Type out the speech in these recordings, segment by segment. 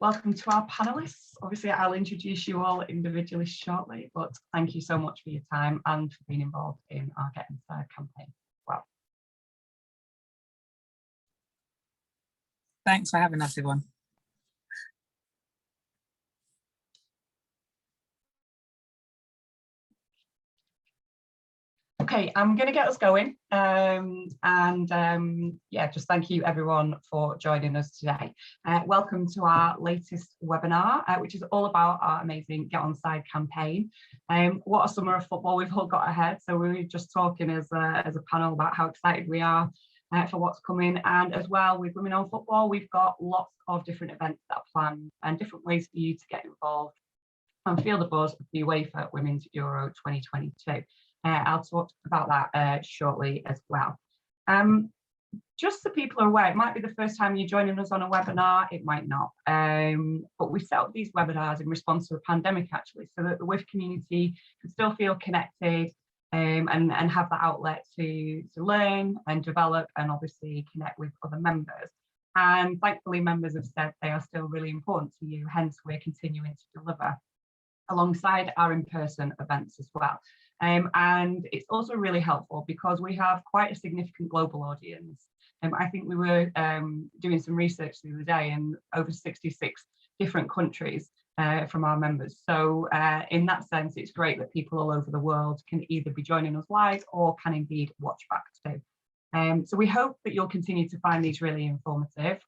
welcome to our panelists. Obviously, I'll introduce you all individually shortly, but thank you so much for your time and for being involved in our Get Inside campaign. Well, thanks for having us, Yvonne. Okay, I'm going to get us going, yeah, just thank you everyone for joining us today. Welcome to our latest webinar, which is all about our amazing Get On Side campaign. What a summer of football we've all got ahead. So we were just talking as a panel about how excited we are for what's coming, and as well with Women on Football, we've got lots of different events that are planned and different ways for you to get involved and feel the buzz of the UEFA Women's Euro 2022. I'll talk about that shortly as well. Just so people are aware, it might be the first time you're joining us on a webinar, it might not. But we set up these webinars in response to the pandemic, actually, so that the WIF community can still feel connected and have that outlet to learn and develop and obviously connect with other members. And thankfully, members have said they are still really important to you, hence we're continuing to deliver alongside our in-person events as well. And it's also really helpful because we have quite a significant global audience. I think we were doing some research the other day in over 66 different countries from our members. So in that sense, it's great that people all over the world can either be joining us live or can indeed watch back too. So we hope that you'll continue to find these really informative.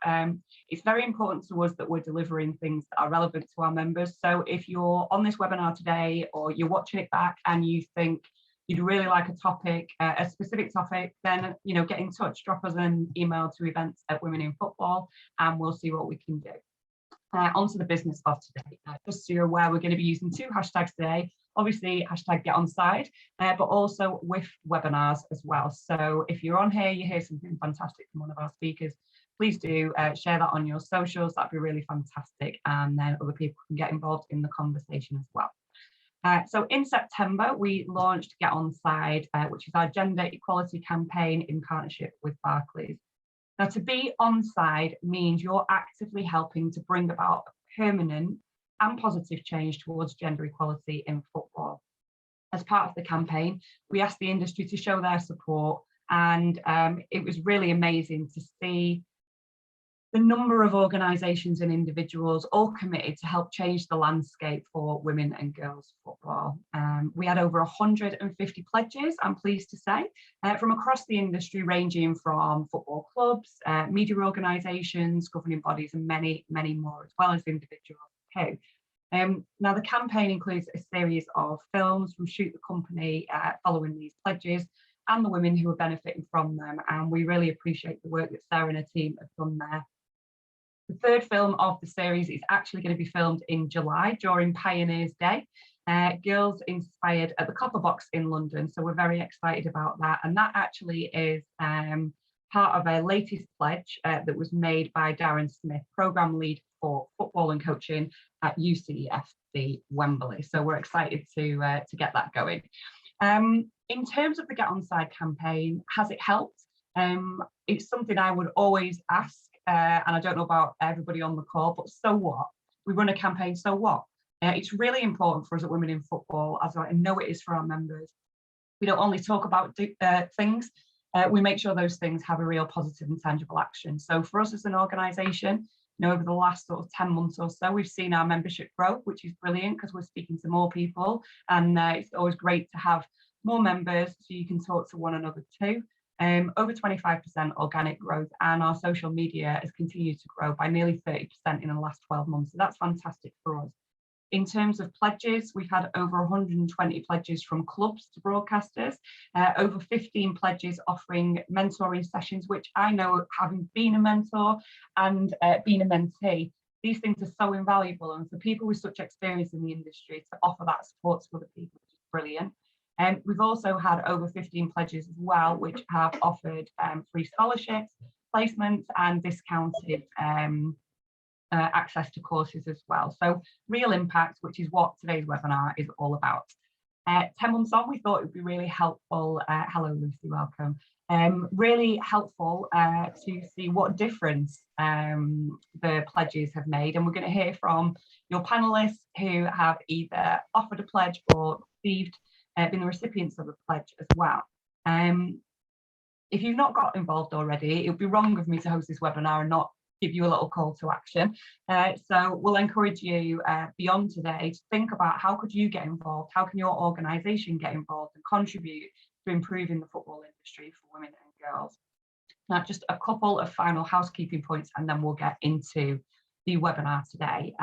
It's very important to us that we're delivering things that are relevant to our members. So if you're on this webinar today or you're watching it back and you think you'd really like a topic, a specific topic, then get in touch, drop us an email to events@Women in Football and we'll see what we can do. Onto the business of today. Just so you're aware, we're going to be using two hashtags today. Obviously, hashtag Get On Side, but also with webinars as well. So if you're on here, you hear something fantastic from one of our speakers, please do share that on your socials. That'd be really fantastic. And then other people can get involved in the conversation as well. So in September, we launched Get On Side, which is our gender equality campaign in partnership with Barclays. Now, to be on side means you're actively helping to bring about permanent and positive change towards gender equality in football. As part of the campaign, we asked the industry to show their support, and it was really amazing to see the number of organisations and individuals all committed to help change the landscape for women and girls football. We had over 150 pledges, I'm pleased to say, from across the industry, ranging from football clubs, media organisations, governing bodies, and many, many more, as well as individuals too. Now, the campaign includes a series of films from Shoot the Company following these pledges and the women who are benefiting from them. And we really appreciate the work that Sarah and her team have done there. The third film of the series is actually going to be filmed in July during Pioneers Day. Girls Inspired at the Copper Box in London. So we're very excited about that. And that actually is part of a latest pledge that was made by Darren Smith, Programme Lead for Football and Coaching at UCFC Wembley. So we're excited to get that going. In terms of the Get On Side campaign, has it helped? It's something I would always ask, and I don't know about everybody on the call, but so what? We run a campaign, so what? It's really important for us at Women in Football, as I know it is for our members. We don't only talk about things, we make sure those things have a real positive and tangible action. So for us as an organisation, over the last sort of 10 months or so, we've seen our membership grow, which is brilliant because we're speaking to more people, and it's always great to have more members so you can talk to one another too. Over 25% organic growth, and our social media has continued to grow by nearly 30% in the last 12 months. So that's fantastic for us. In terms of pledges, we've had over 120 pledges from clubs to broadcasters, over 15 pledges offering mentoring sessions, which I know, having been a mentor and been a mentee, these things are so invaluable. And for people with such experience in the industry to offer that support to other people is brilliant. And we've also had over 15 pledges as well, which have offered free scholarships, placements, and discounted access to courses as well. So real impact, which is what today's webinar is all about. 10 months on, we thought it would be really helpful. Hello, Lucy, welcome. Really helpful to see what difference the pledges have made. And we're going to hear from your panelists who have either offered a pledge or received, been the recipients of a pledge as well. If you've not got involved already, it would be wrong of me to host this webinar and not give you a little call to action. So we'll encourage you beyond today to think about how could you get involved, how can your organisation get involved and contribute to improving the football industry for women and girls. Now, just a couple of final housekeeping points and then we'll get into the webinar today.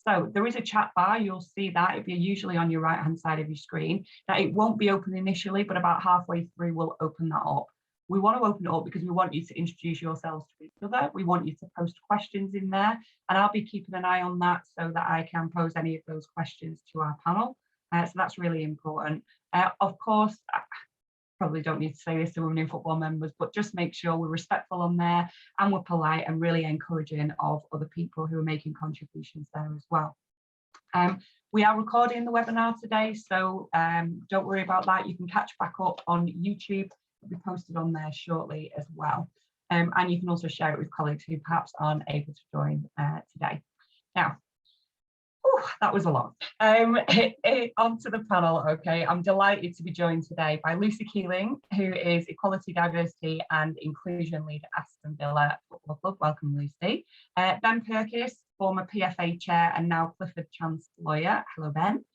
So there is a chat bar, you'll see that, it'll be usually on your right hand side of your screen. Now it won't be open initially, but about halfway through we'll open that up. We want to open it up because we want you to introduce yourselves to each other. We want you to post questions in there, and I'll be keeping an eye on that so that I can pose any of those questions to our panel. So that's really important. Of course, I probably don't need to say this to women in football members, but just make sure we're respectful on there and we're polite and really encouraging of other people who are making contributions there as well. We are recording the webinar today, so don't worry about that. You can catch back up on YouTube. It'll be posted on there shortly as well. And you can also share it with colleagues who perhaps aren't able to join today. Now, that was a lot. Onto the panel, okay. I'm delighted to be joined today by Lucy Keeling, who is Equality, Diversity and Inclusion Lead at Aston Villa Football Club. Welcome, Lucy. Ben Purkiss, former PFA Chair and now Clifford Chance Lawyer. Hello, Ben.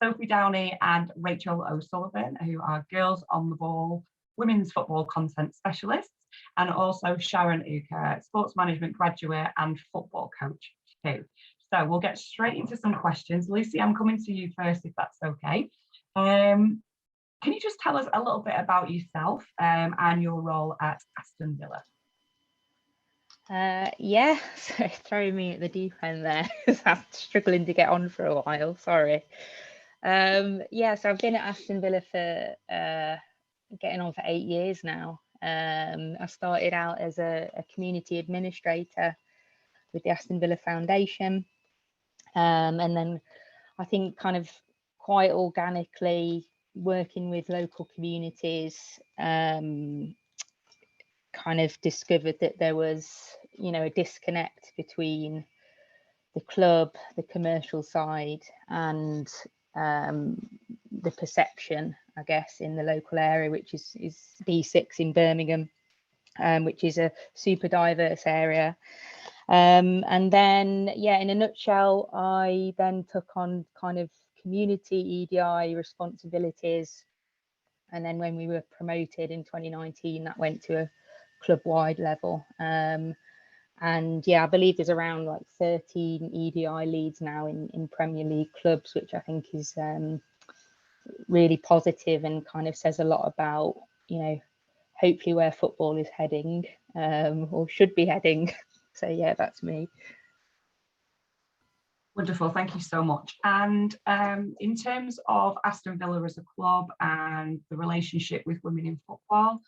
Sophie Downey and Rachel O'Sullivan, who are Girls on the Ball women's football content specialists, and also Sharon Uka, Sports Management graduate and football coach too. So we'll get straight into some questions. Lucy, I'm coming to you first, if that's okay. Can you just tell us a little bit about yourself and your role at Aston Villa? Yeah, so throwing me at the deep end there because I'm struggling to get on for a while, sorry. Yeah, so I've been at Aston Villa for getting on for 8 years now. I started out as a community administrator with the Aston Villa Foundation, and then I think kind of quite organically working with local communities, kind of discovered that there was, you know, a disconnect between the club, the commercial side, and the perception, I guess, in the local area, which is B6 in Birmingham, which is a super diverse area. And then, yeah, in a nutshell, I then took on kind of community EDI responsibilities. And then when we were promoted in 2019, that went to a club-wide level. And yeah, I believe there's around like 13 EDI leads now in Premier League clubs, which I think is really positive and kind of says a lot about, you know, hopefully where football is heading, or should be heading. So yeah, that's me. Wonderful, thank you so much. And in terms of Aston Villa as a club and the relationship with women in football,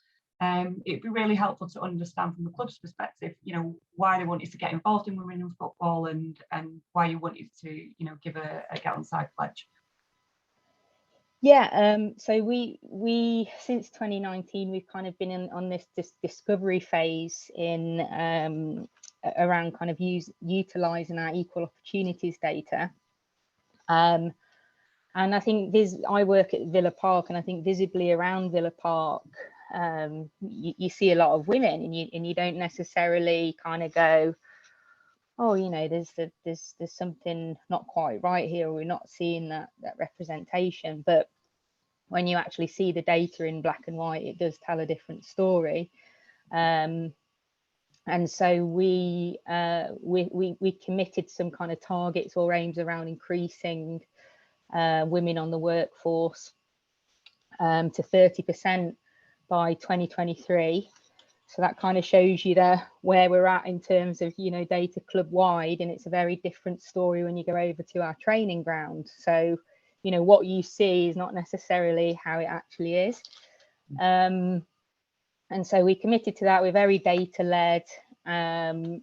it'd be really helpful to understand from the club's perspective, you know, why they wanted to get involved in women in football and why you wanted to, you know, give a get on side pledge. Yeah, so we since 2019 we've kind of been on this discovery phase in around kind of utilising our equal opportunities data, and I think I work at Villa Park, and I think visibly around Villa Park, you see a lot of women, and you don't necessarily kind of go, oh, you know, there's something not quite right here, or we're not seeing that representation. But when you actually see the data in black and white, it does tell a different story. And so we committed some kind of targets or aims around increasing women on the workforce to 30% by 2023. So that kind of shows you where we're at in terms of, you know, data club wide, and it's a very different story when you go over to our training ground. So, you know, what you see is not necessarily how it actually is. And so we committed to that. We're very data led, and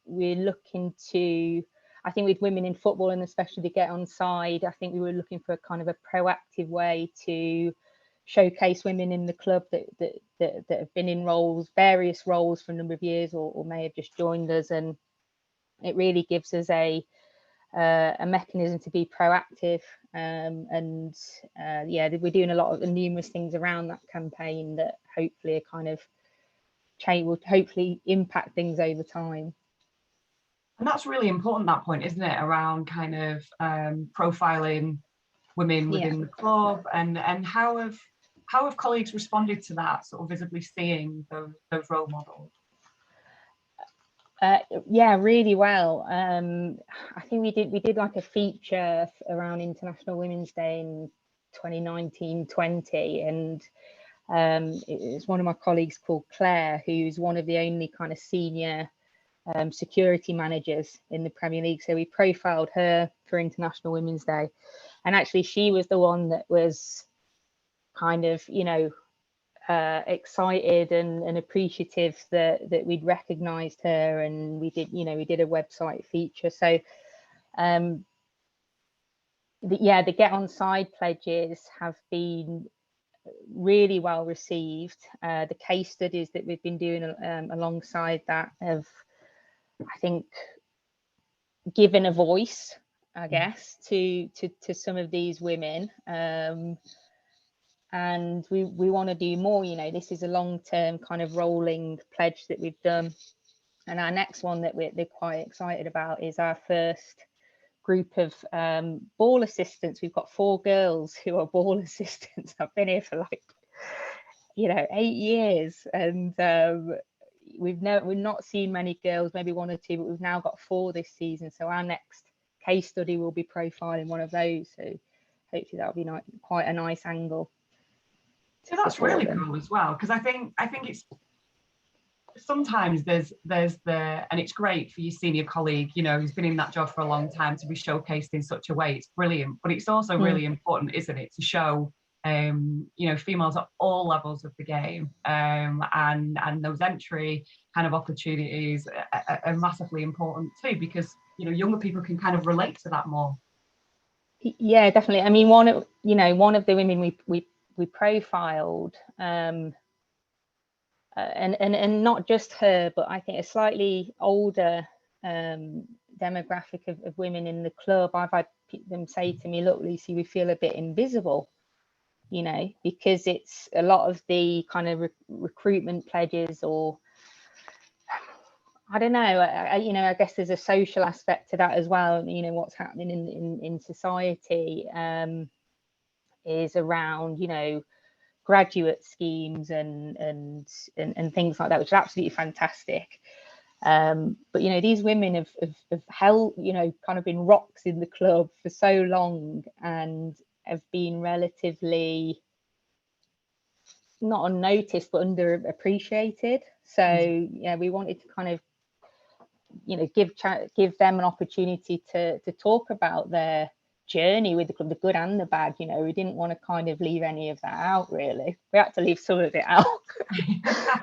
we're looking to, I think with women in football, and especially to get on side, I think we were looking for a kind of a proactive way to showcase women in the club that have been in various roles for a number of years, or may have just joined us, and it really gives us a mechanism to be proactive. Yeah, we're doing a lot of numerous things around that campaign that hopefully are kind of will hopefully impact things over time. And that's really important, that point, isn't it, around kind of profiling women within the club, and how have colleagues responded to that, sort of visibly seeing those role models? Yeah, really well. I think we did like a feature around International Women's Day in 2019-20, and it's one of my colleagues called Claire, who's one of the only kind of senior security managers in the Premier League. So we profiled her for International Women's Day, and actually she was the one that was kind of, you know, excited and appreciative that we'd recognized her, and we did a website feature. So the Get On Side pledges have been really well received. The case studies that we've been doing alongside that have, I think, given a voice, I guess, to some of these women. And we want to do more. You know, this is a long-term kind of rolling pledge that we've done, and our next one that we're quite excited about is our first group of ball assistants. We've got 4 girls who are ball assistants. I've been here for like, you know, 8 years, and we've not seen many girls, maybe 1 or 2, but we've now got 4 this season. So our next case study will be profiling one of those. So hopefully that'll be quite a nice angle. So that's really cool as well, because I think it's sometimes there's and it's great for your senior colleague, you know, who's been in that job for a long time, to be showcased in such a way. It's brilliant, but it's also really important, isn't it, to show you know, females at all levels of the game, and those entry kind of opportunities are massively important too, because, you know, younger people can kind of relate to that more. Yeah, definitely. I mean, one of the women we profiled, and not just her, but I think a slightly older demographic of women in the club. I've had them say to me, "Look, Lucy, we feel a bit invisible," you know, because it's a lot of the kind of recruitment pledges, or I don't know, you know, I guess there's a social aspect to that as well. You know, what's happening in society is around, you know, graduate schemes and things like that, which is absolutely fantastic. But, you know, these women have held, you know, kind of been rocks in the club for so long, and have been relatively not unnoticed, but underappreciated. So yeah, we wanted to kind of, you know, give them an opportunity to talk about their journey with the club, the good and the bad. You know, we didn't want to kind of leave any of that out, really. We had to leave some of it out.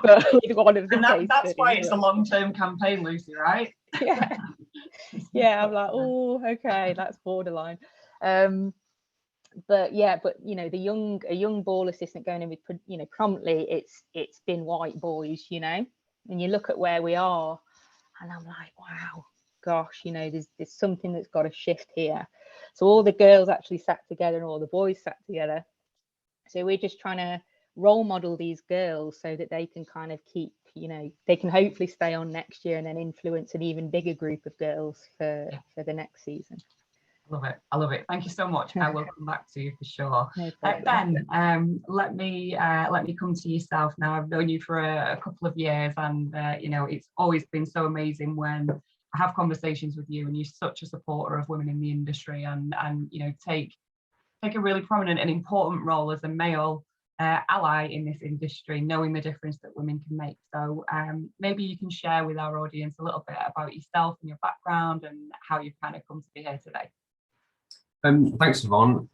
But one of the that's why it's a long-term campaign, Lucy, right? Yeah, I'm like, oh, okay, that's borderline. But yeah, but you know, a young ball assistant going in with, you know, promptly it's been white boys, you know, and you look at where we are, and I'm like, wow, gosh, you know, there's something that's got to shift here. So all the girls actually sat together and all the boys sat together. So we're just trying to role model these girls so that they can kind of keep, you know, they can hopefully stay on next year and then influence an even bigger group of girls for the next season. I love it. Thank you so much. I will come back to you for sure. No Ben, let me come to yourself now. I've known you for a couple of years, and you know, it's always been so amazing when I have conversations with you, and you're such a supporter of women in the industry, and you know, take a really prominent and important role as a male ally in this industry, knowing the difference that women can make. So maybe you can share with our audience a little bit about yourself and your background and how you've kind of come to be here today. Thanks, Yvonne.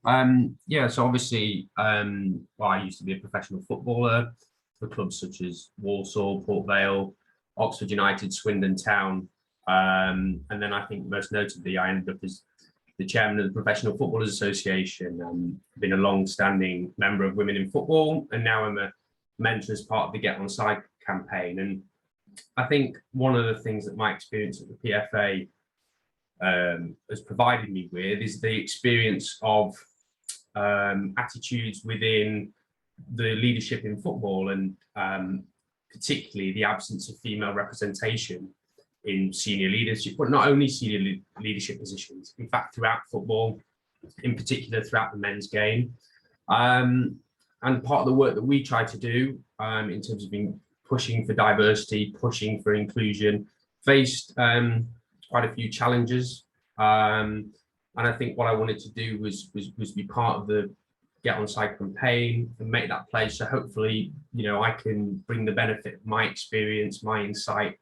Yeah, so obviously, well, I used to be a professional footballer for clubs such as Walsall, Port Vale, Oxford United, Swindon Town, and then I think most notably I ended up as the chairman of the Professional Footballers Association. Been a long-standing member of Women in Football, and now I'm a mentor as part of the Get On Side campaign. And I think one of the things that my experience at the PFA has provided me with is the experience of attitudes within the leadership in football, and particularly the absence of female representation in senior leadership, but not only senior leadership positions, in fact, throughout football, in particular throughout the men's game. And part of the work that we try to do in terms of pushing for diversity, pushing for inclusion, faced quite a few challenges. And I think what I wanted to do was be part of the Get On Side campaign and make that place. So hopefully, I can bring the benefit of my experience, my insight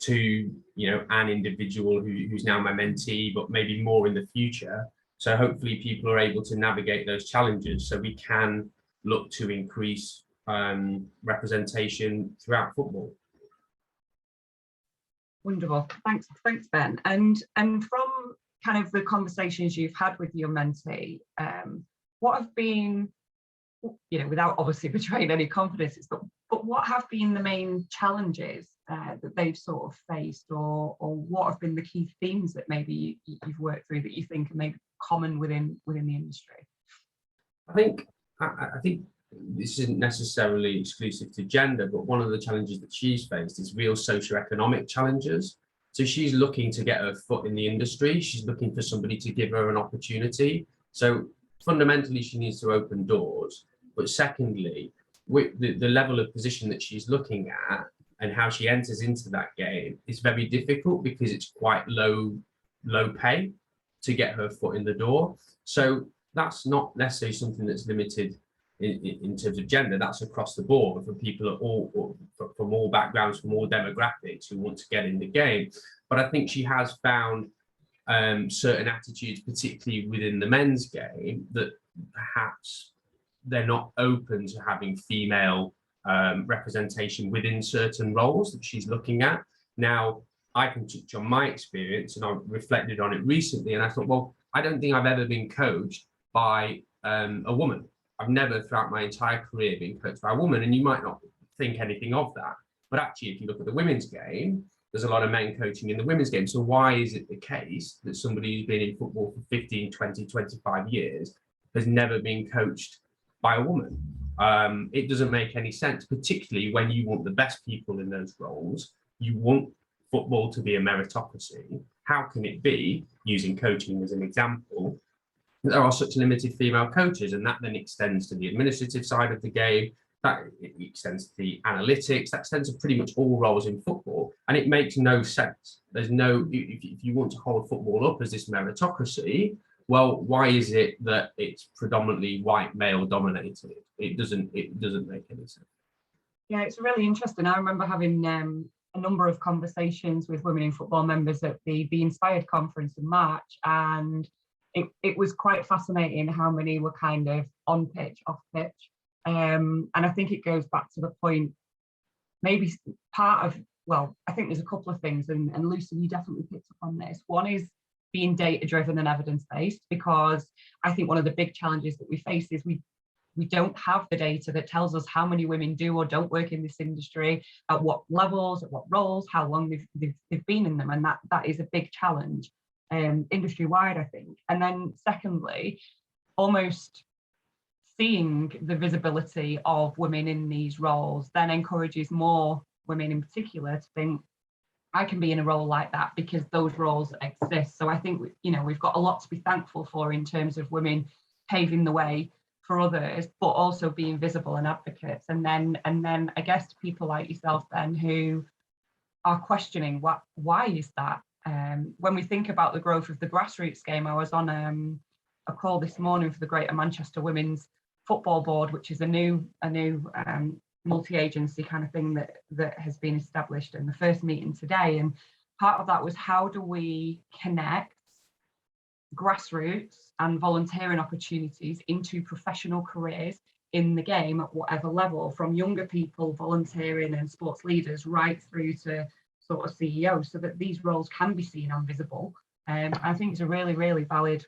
to, an individual who's now my mentee, but maybe more in the future. So hopefully people are able to navigate those challenges so we can look to increase representation throughout football. Wonderful, thanks Ben. And from kind of the conversations you've had with your mentee, what have been, without obviously betraying any confidences, but what have been the main challenges that they've sort of faced, or what have been the key themes that maybe you've worked through that you think are maybe common within the industry? I think this isn't necessarily exclusive to gender, but one of the challenges that she's faced is real socioeconomic challenges. So she's looking to get her foot in the industry. She's looking for somebody to give her an opportunity. So fundamentally, she needs to open doors. But secondly, with the level of position that she's looking at and how she enters into that game is very difficult because it's quite low pay to get her foot in the door. So that's not necessarily something that's limited in terms of gender. That's across the board for people from all backgrounds, from all demographics who want to get in the game. But I think she has found certain attitudes, particularly within the men's game, that perhaps they're not open to having female representation within certain roles that she's looking at. Now, I can touch on my experience, and I reflected on it recently, and I thought, well, I don't think I've ever been coached by a woman. I've never throughout my entire career been coached by a woman, and you might not think anything of that. But actually, if you look at the women's game, there's a lot of men coaching in the women's game. So why is it the case that somebody who's been in football for 15, 20, 25 years has never been coached by a woman? It doesn't make any sense, particularly when you want the best people in those roles. You want football to be a meritocracy. How can it be, using coaching as an example, that there are such limited female coaches? And that then extends to the administrative side of the game, that it extends to the analytics, that extends to pretty much all roles in football. And it makes no sense. There's no, if you want to hold football up as this meritocracy, well, why is it that it's predominantly white male dominated? It doesn't make any sense. Yeah, it's really interesting. I remember having a number of conversations with Women in Football members at the Be Inspired conference in March, and it was quite fascinating how many were kind of on pitch, off pitch. And I think it goes back to the point, maybe part of, well, I think there's a couple of things, and Lucy, you definitely picked up on this. One is being data driven and evidence based, because I think one of the big challenges that we face is we don't have the data that tells us how many women do or don't work in this industry, at what levels, at what roles, how long they've been in them, and that is a big challenge industry wide, I think. And then secondly, almost seeing the visibility of women in these roles then encourages more women in particular to think, I can be in a role like that because those roles exist. So I think, we've got a lot to be thankful for in terms of women paving the way for others, but also being visible and advocates. And then I guess to people like yourself then, who are questioning why is that? When we think about the growth of the grassroots game, I was on a call this morning for the Greater Manchester Women's Football Board, which is a new multi-agency kind of thing that has been established, in the first meeting today. And part of that was, how do we connect grassroots and volunteering opportunities into professional careers in the game at whatever level, from younger people volunteering and sports leaders right through to sort of CEOs, so that these roles can be seen and visible I think it's a really, really valid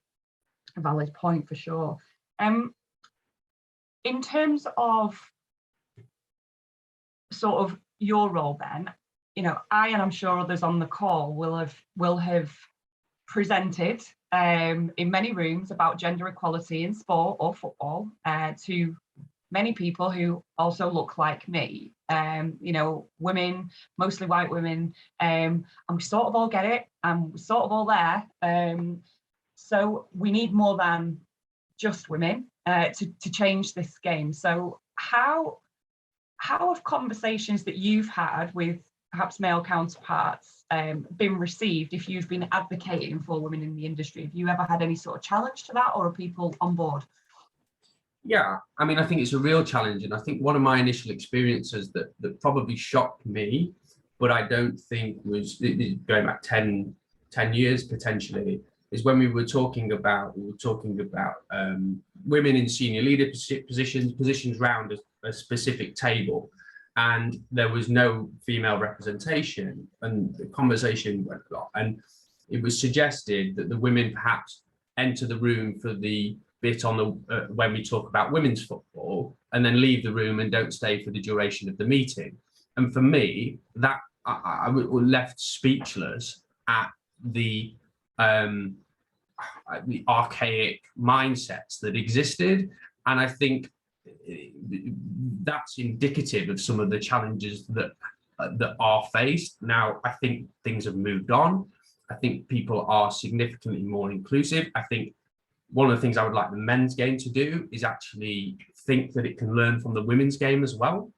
point for sure. In terms of sort of your role then, and I'm sure others on the call will have presented in many rooms about gender equality in sport or football to many people who also look like me, women, mostly white women, and we sort of all get it, and we're sort of all there. So we need more than just women to change this game. So how have conversations that you've had with perhaps male counterparts been received if you've been advocating for women in the industry? Have you ever had any sort of challenge to that, or are people on board? Yeah, I mean, I think it's a real challenge. And I think one of my initial experiences that probably shocked me, but I don't think was going back 10 years potentially, is when we were talking about women in senior leadership positions round a specific table, and there was no female representation, and the conversation went a lot, and it was suggested that the women perhaps enter the room for the bit on the when we talk about women's football, and then leave the room and don't stay for the duration of the meeting. And for me, that I was left speechless at the archaic mindsets that existed. And I think that's indicative of some of the challenges that are faced. Now, I think things have moved on. I think people are significantly more inclusive. I think one of the things I would like the men's game to do is actually think that it can learn from the women's game as well.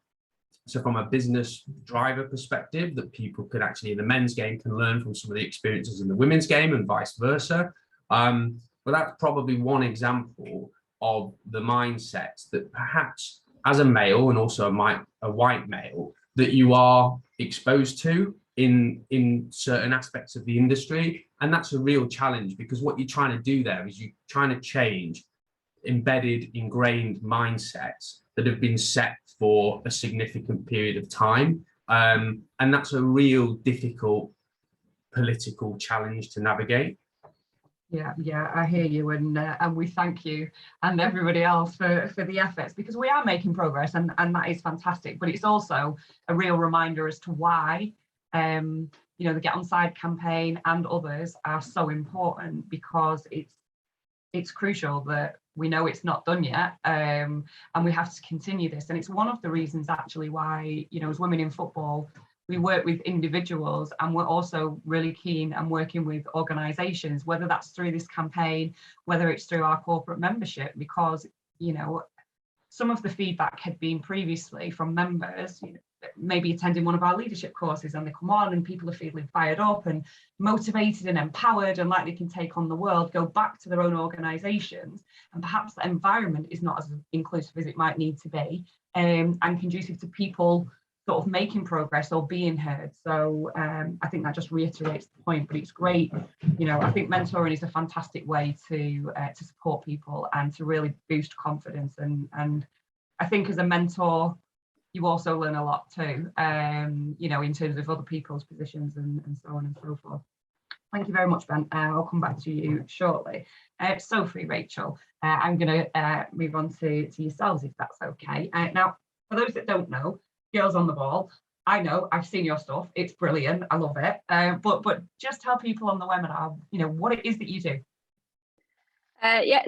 So from a business driver perspective, that people could actually, in the men's game, can learn from some of the experiences in the women's game and vice versa. But that's probably one example of the mindset that perhaps as a male, and also a white male, that you are exposed to in certain aspects of the industry. And that's a real challenge, because what you're trying to do there is you're trying to change embedded, ingrained mindsets that have been set for a significant period of time. And that's a real difficult political challenge to navigate. Yeah, I hear you, and we thank you and everybody else for the efforts, because we are making progress, and that is fantastic. But it's also a real reminder as to why the Get On Side campaign and others are so important, because it's crucial that we know it's not done yet, and we have to continue this. And it's one of the reasons actually why, as women in football, we work with individuals, and we're also really keen and working with organisations, whether that's through this campaign, whether it's through our corporate membership, because some of the feedback had been previously from members, maybe attending one of our leadership courses, and they come on and people are feeling fired up and motivated and empowered and like they can take on the world, go back to their own organisations, and perhaps the environment is not as inclusive as it might need to be, and conducive to people sort of making progress or being heard. So I think that just reiterates the point, but it's great. I think mentoring is a fantastic way to support people and to really boost confidence. And I think as a mentor, you also learn a lot too, in terms of other people's positions and so on and so forth. Thank you very much, Ben. I'll come back to you shortly. Sophie, Rachel, I'm going to move on to yourselves, if that's okay. Now, for those that don't know, Girls on the Ball, I know, I've seen your stuff, it's brilliant, I love it, but just tell people on the webinar, what it is that you do.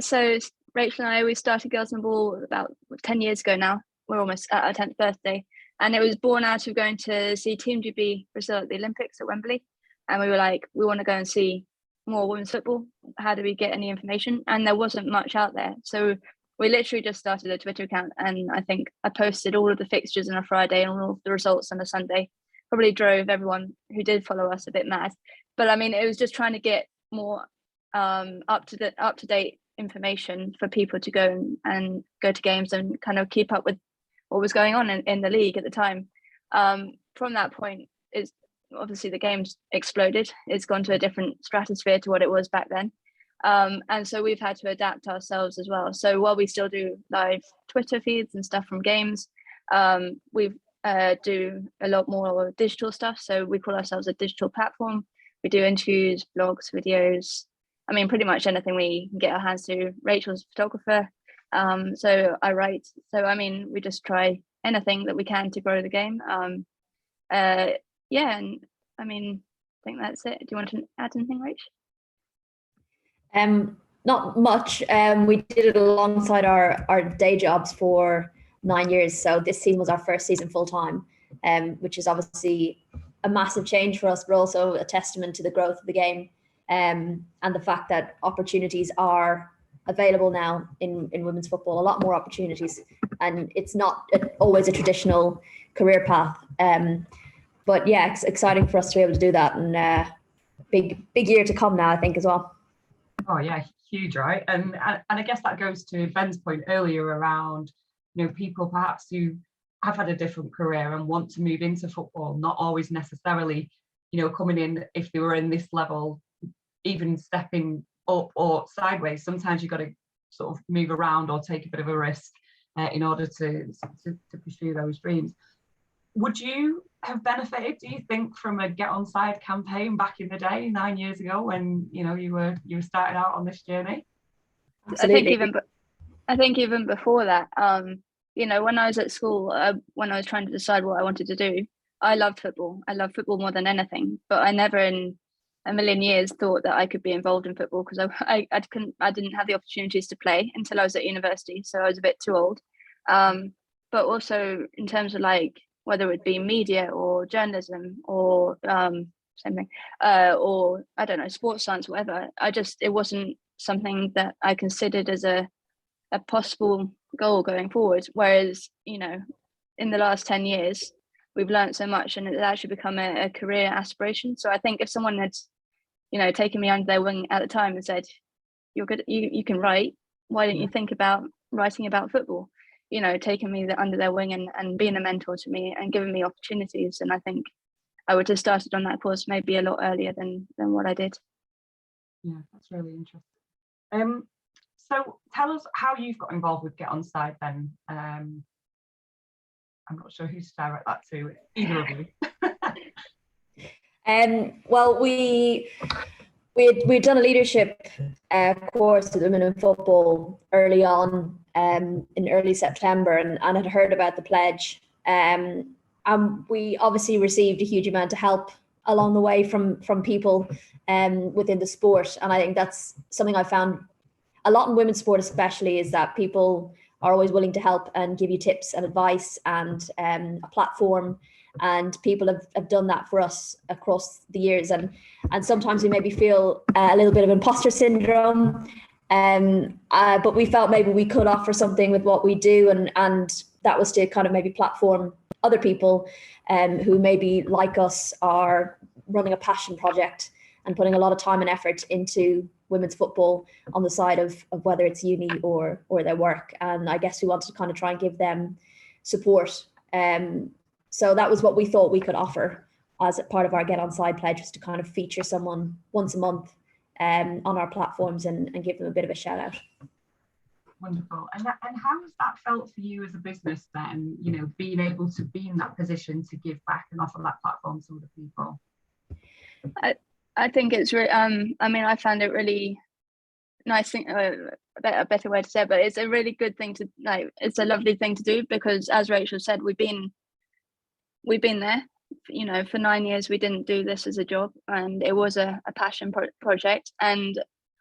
So Rachel and I, we started Girls on the Ball about 10 years ago now. We're almost at our 10th birthday, and it was born out of going to see Team GB Brazil at the Olympics at Wembley, and we were like, we want to go and see more women's football. How do we get any information? And there wasn't much out there, so we literally just started a Twitter account, and I think I posted all of the fixtures on a Friday and all of the results on a Sunday. Probably drove everyone who did follow us a bit mad, but I mean, it was just trying to get more up to date information for people to go and go to games and kind of keep up with what was going on in the league at the time. From that point, is obviously the game's exploded. It's gone to a different stratosphere to what it was back then. And so we've had to adapt ourselves as well. So while we still do live Twitter feeds and stuff from games, we do a lot more digital stuff. So we call ourselves a digital platform. we do interviews, blogs, videos. I mean, pretty much anything we can get our hands to. Rachel's a photographer, so I write. So I mean, we just try anything that we can to grow the game. Yeah, and I mean, I think that's it. Do you want to add anything, Rach? Not much. We did it alongside our day jobs for 9 years. So this season was our first season full time, which is obviously a massive change for us, but also a testament to the growth of the game, and the fact that opportunities are available now in women's football, a lot more opportunities, and it's not always a traditional career path. But yeah, it's exciting for us to be able to do that, and big year to come now, I think, as well. Oh yeah, huge, right? And I guess that goes to Ben's point earlier around, people perhaps who have had a different career and want to move into football, not always necessarily, coming in if they were in this level, even stepping up or sideways. Sometimes you've got to sort of move around or take a bit of a risk in order to pursue those dreams. Would you have benefited, do you think, from a Get On Side campaign back in the day, 9 years ago, when you were starting out on this journey? Absolutely. I think even before that, when I was at school, when I was trying to decide what I wanted to do, I loved football. I love football more than anything, but I never in a million years thought that I could be involved in football, because I didn't have the opportunities to play until I was at university, so I was a bit too old. But also in terms of like whether it be media or journalism or something, or I don't know, sports science, whatever, it wasn't something that I considered as a possible goal going forward. Whereas, in the last 10 years, we've learned so much, and it's actually become a career aspiration. So I think if someone had, taken me under their wing at the time and said, "You're good, you can write. Why don't you think about writing about football?" Taking me under their wing and being a mentor to me and giving me opportunities. And I think I would have started on that course maybe a lot earlier than what I did. Yeah, that's really interesting. So tell us how you've got involved with Get On Side then. I'm not sure who to direct that to, either of you. Well, we'd done a leadership course with women in football early on, in early September, and had heard about the pledge. And we obviously received a huge amount of help along the way from people within the sport. And I think that's something I found a lot in women's sport, especially, is that people are always willing to help and give you tips and advice and a platform. And people have done that for us across the years. And sometimes we maybe feel a little bit of imposter syndrome. But we felt maybe we could offer something with what we do. And that was to kind of maybe platform other people who maybe like us are running a passion project and putting a lot of time and effort into women's football on the side of whether it's uni or their work. And I guess we wanted to kind of try and give them support. So that was what we thought we could offer as a part of our Get On Side pledge, was to kind of feature someone once a month on our platforms and give them a bit of a shout out. Wonderful. And how has that felt for you as a business then, being able to be in that position to give back and offer that platform to other people? I think it's really, I found it really nice thing, a better way to say it, but it's a really good thing to, it's a lovely thing to do, because as Rachel said, we've been there, for 9 years. We didn't do this as a job, and it was a passion project. And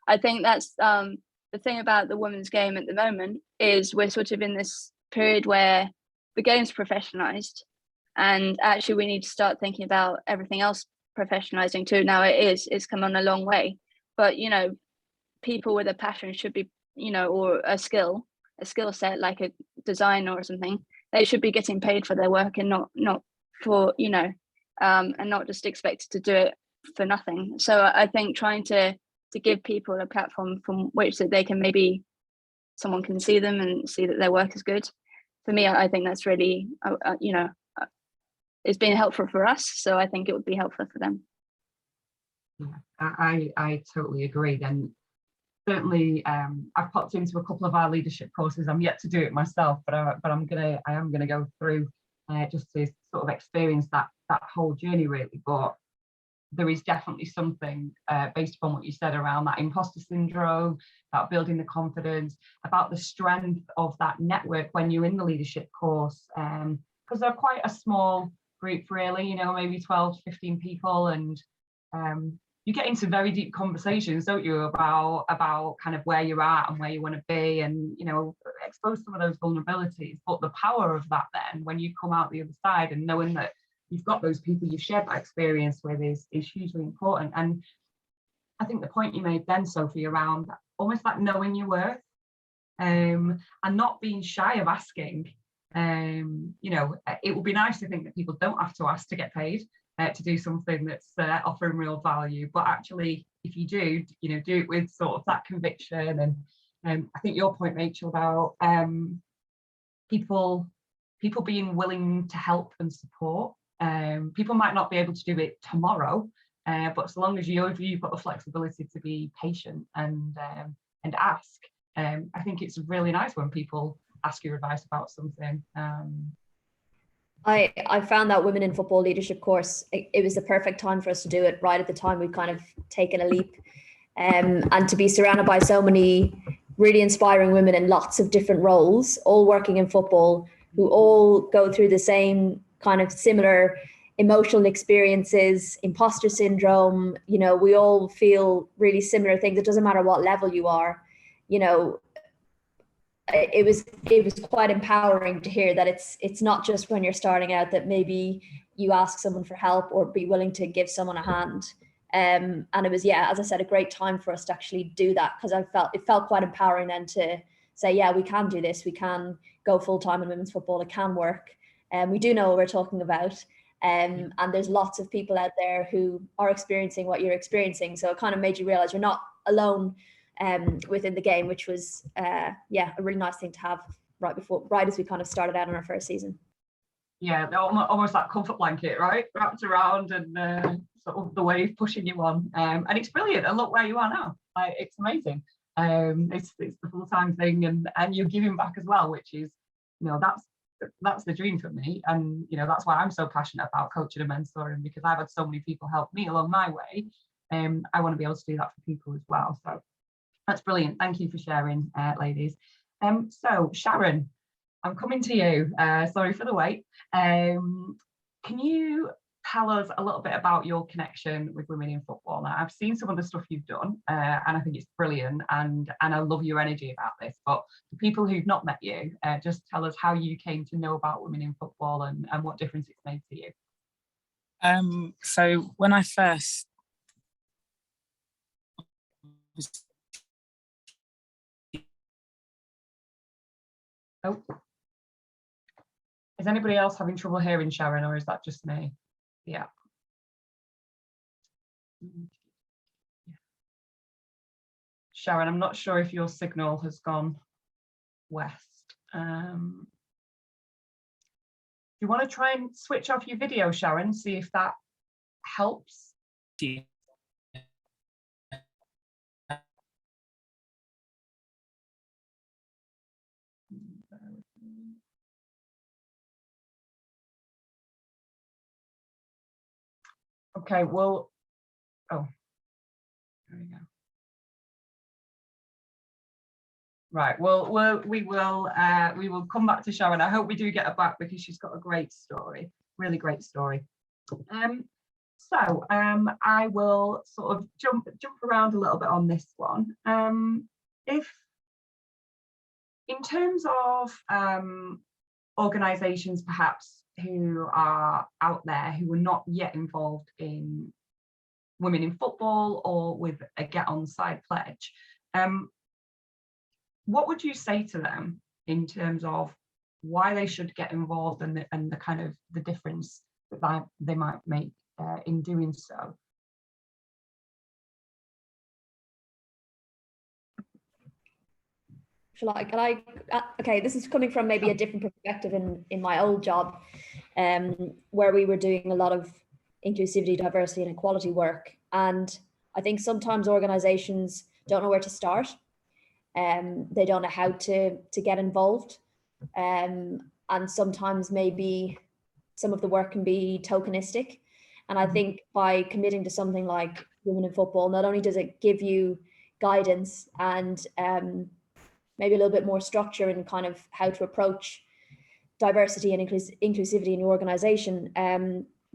I think that's the thing about the women's game at the moment, is we're sort of in this period where the game's professionalized, and actually we need to start thinking about everything else professionalizing too. Now it's come on a long way, but people with a passion should be, or a skill set, like a designer or something, they should be getting paid for their work, and not for, and not just expected to do it for nothing. So I think trying to give people a platform from which that they can, maybe someone can see them and see that their work is good. For me, I think that's really, it's been helpful for us, so I think it would be helpful for them. Yeah, I totally agree. And certainly, I've popped into a couple of our leadership courses. I'm yet to do it myself, but I am gonna go through just to sort of experience that whole journey, really. But there is definitely something based upon what you said around that imposter syndrome, about building the confidence, about the strength of that network when you're in the leadership course, because they're quite a small group really, you know, maybe 12 15 people, and you get into very deep conversations, don't you, about kind of where you're at and where you want to be, and you know, expose some of those vulnerabilities. But the power of that then, when you come out the other side and knowing that you've got those people you've shared that experience with, is hugely important. And I think the point you made then, Sophie, around almost like knowing your worth, and not being shy of asking. You know, it would be nice to think that people don't have to ask to get paid to do something that's offering real value, but actually, if you do, you know, do it with sort of that conviction. And I think your point, Rachel, about people being willing to help and support. People might not be able to do it tomorrow, but so long as you've got the flexibility to be patient and ask, I think it's really nice when people ask your advice about something. I found that Women in Football leadership course, it was the perfect time for us to do it. Right at the time we'd kind of taken a leap, and to be surrounded by so many really inspiring women in lots of different roles, all working in football, who all go through the same kind of similar emotional experiences, imposter syndrome. You know, we all feel really similar things. It doesn't matter what level you are. You know, it was quite empowering to hear that it's not just when you're starting out that maybe you ask someone for help or be willing to give someone a hand. And it was, yeah, as I said, a great time for us to actually do that, because it felt quite empowering then to say, yeah, we can do this. We can go full time in women's football. It can work. And we do know what we're talking about. And there's lots of people out there who are experiencing what you're experiencing. So it kind of made you realize you're not alone within the game, which was, a really nice thing to have right as we kind of started out in our first season. Yeah, almost like comfort blanket, right? Wrapped around and sort of the wave pushing you on. And it's brilliant. And look where you are now. Like, it's amazing. It's the full-time thing, and you're giving back as well, which is, you know, that's the dream for me. And you know, that's why I'm so passionate about coaching and mentoring, because I've had so many people help me along my way. I want to be able to do that for people as well. So that's brilliant. Thank you for sharing, ladies. So Sharon, I'm coming to you. Sorry for the wait. Can you tell us a little bit about your connection with Women in Football? Now, I've seen some of the stuff you've done, and I think it's brilliant, and I love your energy about this. But for people who've not met you, just tell us how you came to know about Women in Football and what difference it's made to you. So when I first Oh, is anybody else having trouble hearing Sharon, or is that just me? Yeah. Sharon, I'm not sure if your signal has gone west. Do you want to try and switch off your video, Sharon, see if that helps? Yeah. Okay, well, oh, there we go. Right, well, we will come back to Sharon. I hope we do get her back, because she's got a great story, really great story. So I will sort of jump around a little bit on this one. If in terms of organisations perhaps who are out there who are not yet involved in Women in Football or with a Get On Side pledge, what would you say to them in terms of why they should get involved and the kind of the difference that they might make in doing so? Okay, this is coming from maybe a different perspective in my old job, where we were doing a lot of inclusivity, diversity and equality work. And I think sometimes organizations don't know where to start. They don't know how to get involved. And sometimes maybe some of the work can be tokenistic. And I think by committing to something like Women in Football, not only does it give you guidance and maybe a little bit more structure in kind of how to approach diversity and inclusivity in your organization,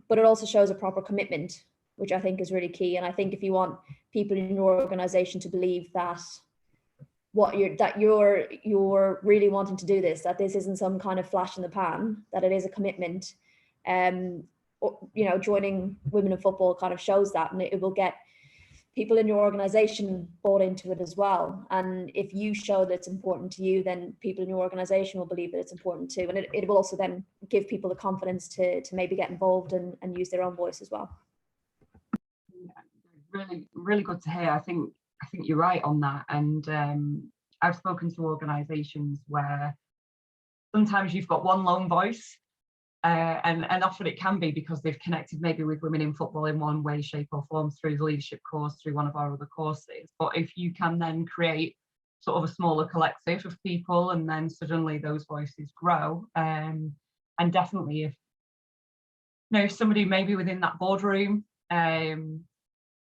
but it also shows a proper commitment, which I think is really key. And I think if you want people in your organization to believe that you're really wanting to do this, that this isn't some kind of flash in the pan, that it is a commitment, joining Women in Football kind of shows that, and it will get people in your organization bought into it as well. And if you show that it's important to you, then people in your organization will believe that it's important too. And it will also then give people the confidence to maybe get involved and use their own voice as well. Really, really good to hear. I think you're right on that. And I've spoken to organizations where sometimes you've got one lone voice, and often it can be because they've connected maybe with Women in Football in one way, shape or form through the leadership course, through one of our other courses. But if you can then create sort of a smaller collective of people, and then suddenly those voices grow, and definitely if somebody maybe within that boardroom,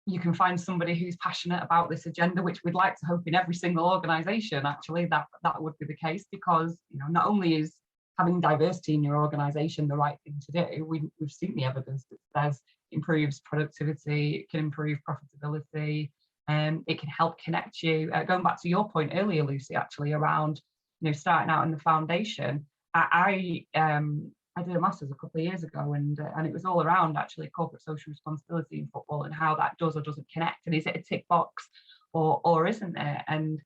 you can find somebody who's passionate about this agenda, which we'd like to hope in every single organisation, actually, that would be the case, because not only is having diversity in your organisation the right thing to do, we've seen the evidence that says it improves productivity, it can improve profitability, and it can help connect you. Going back to your point earlier, Lucy, actually, around starting out in the foundation, I did a master's a couple of years ago, and it was all around actually corporate social responsibility in football and how that does or doesn't connect, and is it a tick box or isn't it? And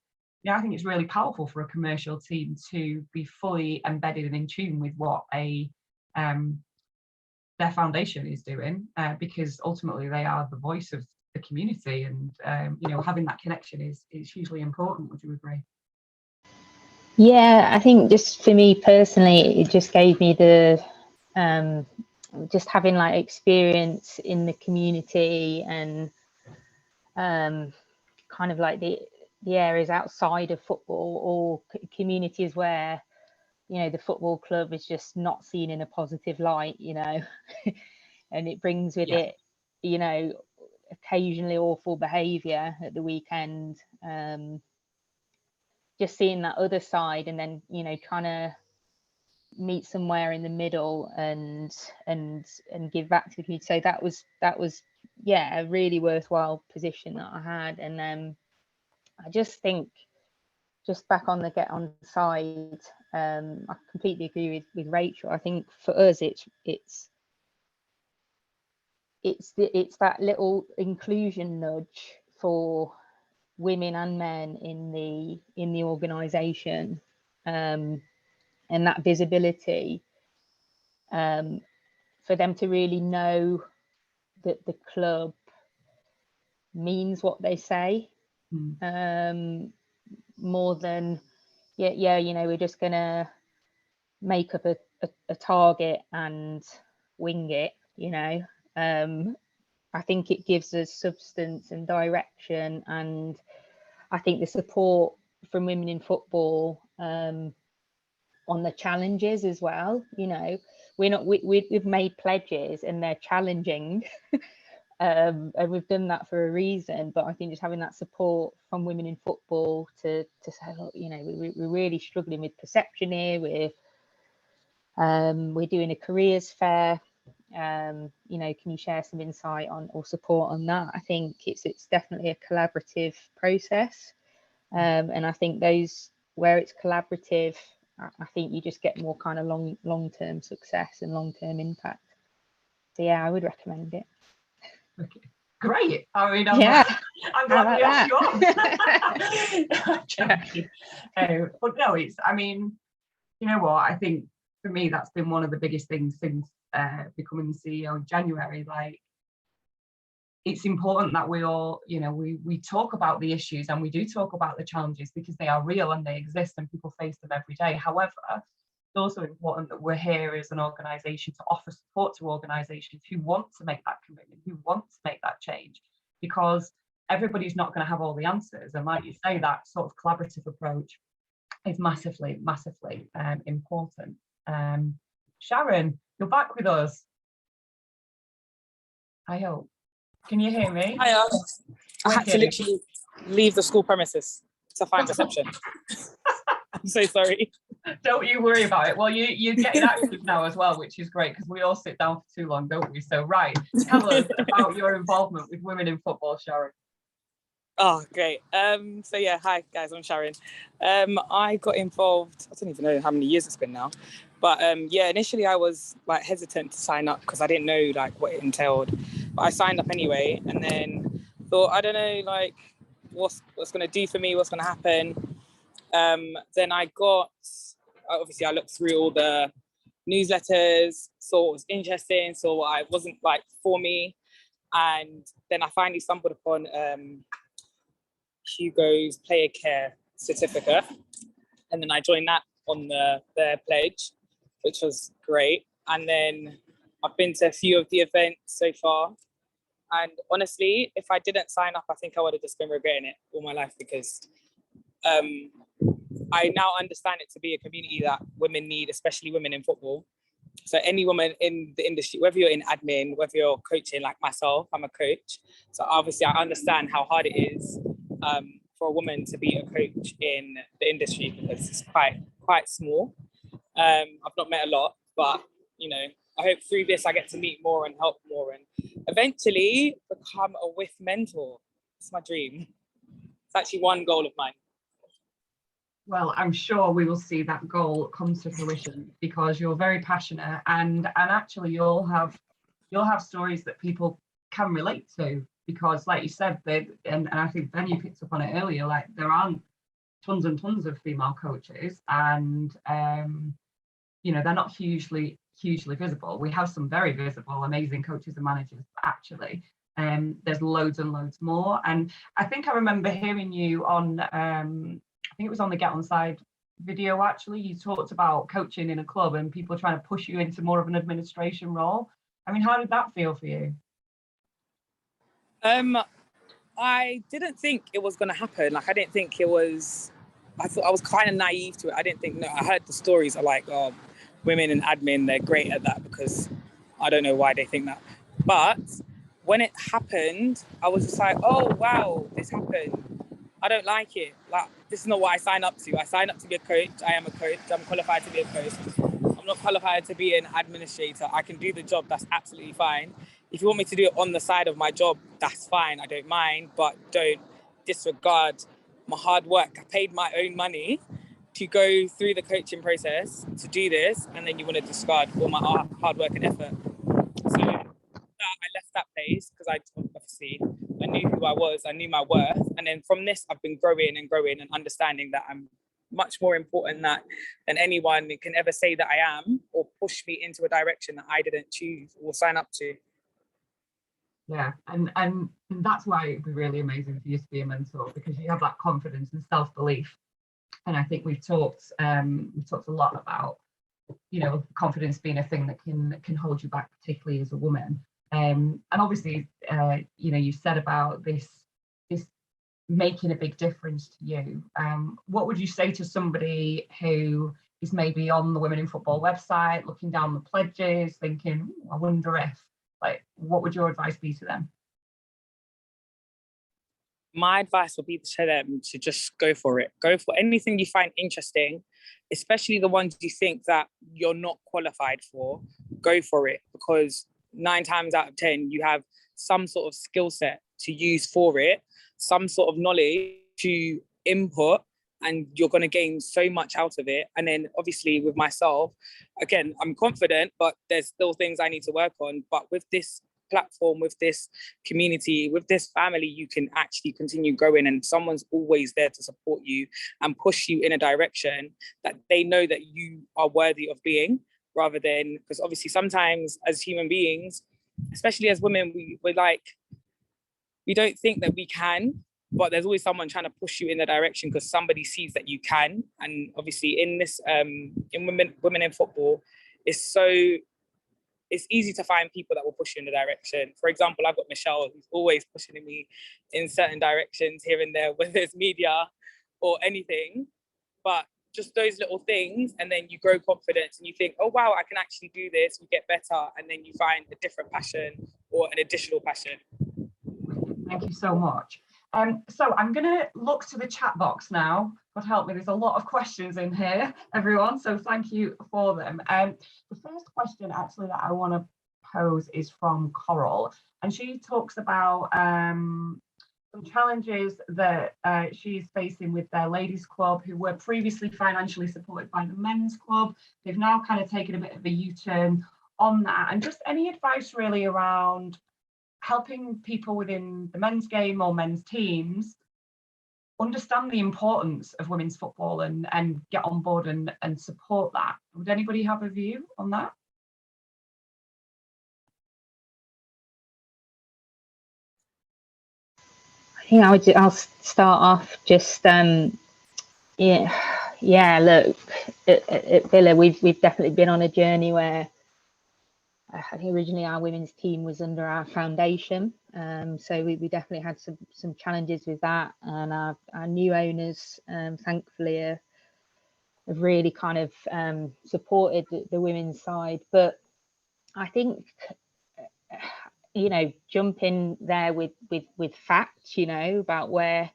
I think it's really powerful for a commercial team to be fully embedded and in tune with what their foundation is doing, because ultimately they are the voice of the community, and having that connection is hugely important. Would you agree? Yeah, I think just for me personally, it just gave me the just having like experience in the community and kind of like the areas outside of football, or communities where the football club is just not seen in a positive light, and it brings with it occasionally awful behavior at the weekend. Just seeing that other side, and then trying to meet somewhere in the middle and give back to the community. So that was a really worthwhile position that I had. And I just think, just back on the get on side, I completely agree with Rachel. I think for us it's that little inclusion nudge for women and men in the organization, and that visibility, for them to really know that the club means what they say, more than we're just gonna make up a target and wing it. I think it gives us substance and direction, and I think the support from Women in Football on the challenges as well. We've made pledges and they're challenging, and we've done that for a reason. But I think just having that support from Women in Football to say, look, we're really struggling with perception here. We're doing a careers fair. Can you share some insight on or support on that? I think it's definitely a collaborative process, and I think those where it's collaborative, I think you just get more kind of long-term success and long-term impact. So yeah, I would recommend it. Okay, great. I mean, I'm glad we asked you on. Joking. But no, you know what? I think for me that's been one of the biggest things since becoming the CEO in January. Like, it's important that we all, we talk about the issues, and we do talk about the challenges because they are real and they exist and people face them every day. However, it's also important that we're here as an organisation to offer support to organisations who want to make that commitment, who want to make that change, because everybody's not going to have all the answers. And like you say, that sort of collaborative approach is massively, massively important. Sharon, you're back with us. I hope. Can you hear me? I had to Wicked. literally leave the school premises to find reception. I'm so sorry. Don't you worry about it. Well, you're getting active now as well, which is great because we all sit down for too long, don't we? So, right, tell us about your involvement with women in football, Sharon. Oh, great. So yeah, hi guys, I'm Sharon. I got involved, I don't even know how many years it's been now, but yeah, initially I was like hesitant to sign up because I didn't know like what it entailed, but I signed up anyway, and then thought, I don't know, like what's going to do for me, what's going to happen. Then I looked through all the newsletters, saw what was interesting, saw what wasn't like for me, and then I finally stumbled upon Hugo's player care certificate, and then I joined that on their pledge, which was great. And then I've been to a few of the events so far, and honestly, if I didn't sign up, I think I would have just been regretting it all my life, because I now understand it to be a community that women need, especially women in football. So any woman in the industry, whether you're in admin, whether you're coaching, like myself, I'm a coach. So obviously I understand how hard it is for a woman to be a coach in the industry, because it's quite small. I've not met a lot, but you know, I hope through this I get to meet more and help more, and eventually become a WIF mentor. It's my dream. It's actually one goal of mine. Well, I'm sure we will see that goal come to fruition, because you're very passionate, and actually you'll have stories that people can relate to, because like you said, and I think Ben, you picked up on it earlier, like there aren't tons and tons of female coaches, and you know, they're not hugely visible. We have some very visible, amazing coaches and managers, but actually there's loads and loads more. And I think I remember hearing you on I think it was on the Get On Side video, actually. You talked about coaching in a club and people trying to push you into more of an administration role. I mean, how did that feel for you? I didn't think it was going to happen. Like, I didn't think it was, I thought I was kind of naive to it. I didn't think, no, I heard the stories are like, oh, women in admin, they're great at that, because I don't know why they think that. But when it happened, I was just like, oh, wow, this happened. I don't like it. Like, this is not what I signed up to. I signed up to be a coach. I am a coach. I'm qualified to be a coach. I'm not qualified to be an administrator. I can do the job. That's absolutely fine. If you want me to do it on the side of my job, that's fine. I don't mind, but don't disregard my hard work. I paid my own money to go through the coaching process to do this, and then you want to discard all my hard work and effort. So I left that place because I knew who I was, I knew my worth. And then from this, I've been growing and understanding that I'm much more important than anyone can ever say that I am, or push me into a direction that I didn't choose or sign up to. Yeah, and that's why it'd be really amazing for you to be a mentor, because you have that confidence and self-belief. And I think we've talked a lot about, you know, confidence being a thing that can hold you back, particularly as a woman. And obviously, you know, you said about this making a big difference to you. What would you say to somebody who is maybe on the Women in Football website, looking down the pledges, thinking, I wonder if, like, what would your advice be to them? My advice would be to them to just go for it. Go for anything you find interesting, especially the ones you think that you're not qualified for. Go for it, because 9 times out of 10, you have some sort of skill set to use for it, some sort of knowledge to input, and you're going to gain so much out of it. And then obviously with myself, again, I'm confident, but there's still things I need to work on. But with this platform, with this community, with this family, you can actually continue growing, and someone's always there to support you and push you in a direction that they know that you are worthy of being, rather than, because obviously sometimes as human beings, especially as women, we don't think that we can, but there's always someone trying to push you in the direction because somebody sees that you can. And obviously in this in women in football, it's easy to find people that will push you in the direction. For example, I've got Michelle, who's always pushing me in certain directions here and there, whether it's media or anything. But just those little things, and then you grow confidence and you think, oh wow, I can actually do this, you get better, and then you find a different passion or an additional passion. Thank you so much. So I'm going to look to the chat box now. God help me, there's a lot of questions in here, everyone. So thank you for them. The first question actually that I want to pose is from Coral, and she talks about some challenges that she's facing with their ladies club, who were previously financially supported by the men's club. They've now kind of taken a bit of a U-turn on that, and just any advice really around helping people within the men's game or men's teams understand the importance of women's football and get on board and support that. Would anybody have a view on that? I think I'll start off just yeah, look, at Villa we've definitely been on a journey where I think originally our women's team was under our foundation, so we definitely had some challenges with that, and our new owners thankfully have really kind of supported the women's side. But I think, you know, jump in there with facts, you know, about where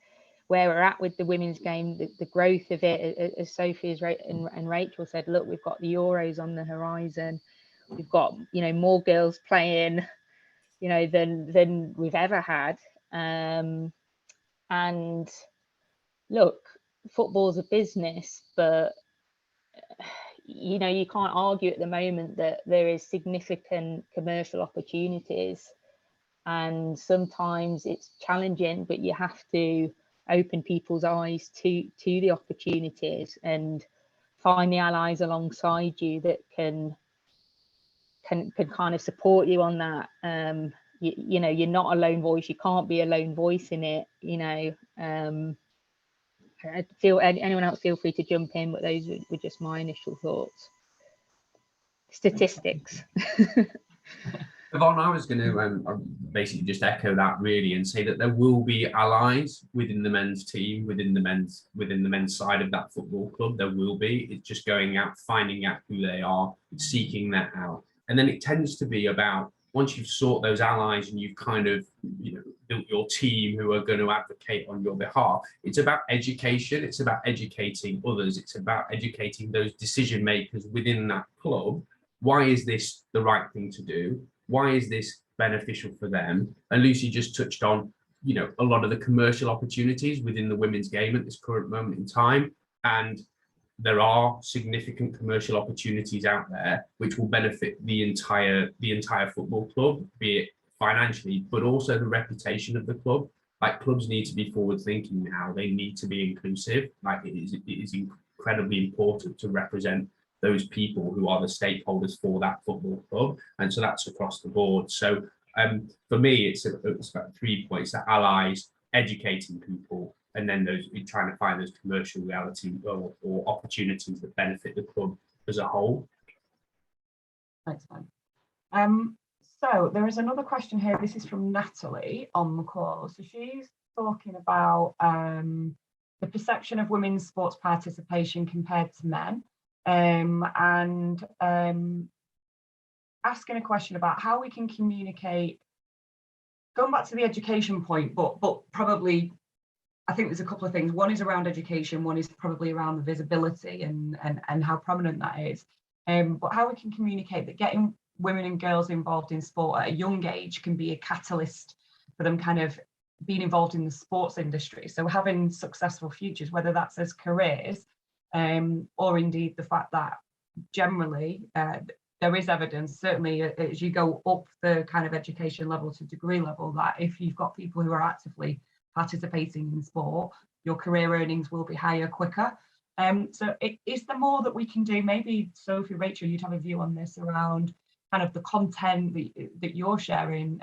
we're at with the women's game, the growth of it, as Sophie and Rachel said, look, we've got the Euros on the horizon. We've got, you know, more girls playing, you know, than we've ever had. And look, football's a business, but, you know, you can't argue at the moment that there is significant commercial opportunities. And sometimes it's challenging, but you have to open people's eyes to the opportunities and find the allies alongside you that can kind of support you on that. You know, you're not a lone voice. You can't be a lone voice in it. You know, I feel anyone else feel free to jump in, but those were just my initial thoughts. Statistics. Yvonne, I was going to basically just echo that really and say that there will be allies within the men's team, within the men's side of that football club. There will be. It's just going out, finding out who they are, seeking that out. And then it tends to be about, once you've sought those allies and you've kind of, you know, built your team who are going to advocate on your behalf, it's about education. It's about educating others. It's about educating those decision makers within that club. Why is this the right thing to do? Why is this beneficial for them? And Lucy just touched on, you know, a lot of the commercial opportunities within the women's game at this current moment in time. And there are significant commercial opportunities out there which will benefit the entire football club, be it financially, but also the reputation of the club. Like, clubs need to be forward thinking now. They need to be inclusive. Like, it is incredibly important to represent those people who are the stakeholders for that football club. And so that's across the board. So for me, it's about 3 points: the allies, educating people, and then trying to find those commercial reality or opportunities that benefit the club as a whole. Thanks, man. So there is another question here. This is from Natalie on the call. So she's talking about the perception of women's sports participation compared to men, and asking a question about how we can communicate, going back to the education point, but probably I think there's a couple of things. One is around education, one is probably around the visibility and how prominent that is. But how we can communicate that getting women and girls involved in sport at a young age can be a catalyst for them kind of being involved in the sports industry. So having successful futures, whether that's as careers, or indeed the fact that generally there is evidence, certainly as you go up the kind of education level to degree level, that if you've got people who are actively participating in sport, your career earnings will be higher quicker. So is there more that we can do? Maybe Sophie, Rachel, you'd have a view on this around kind of the content that you're sharing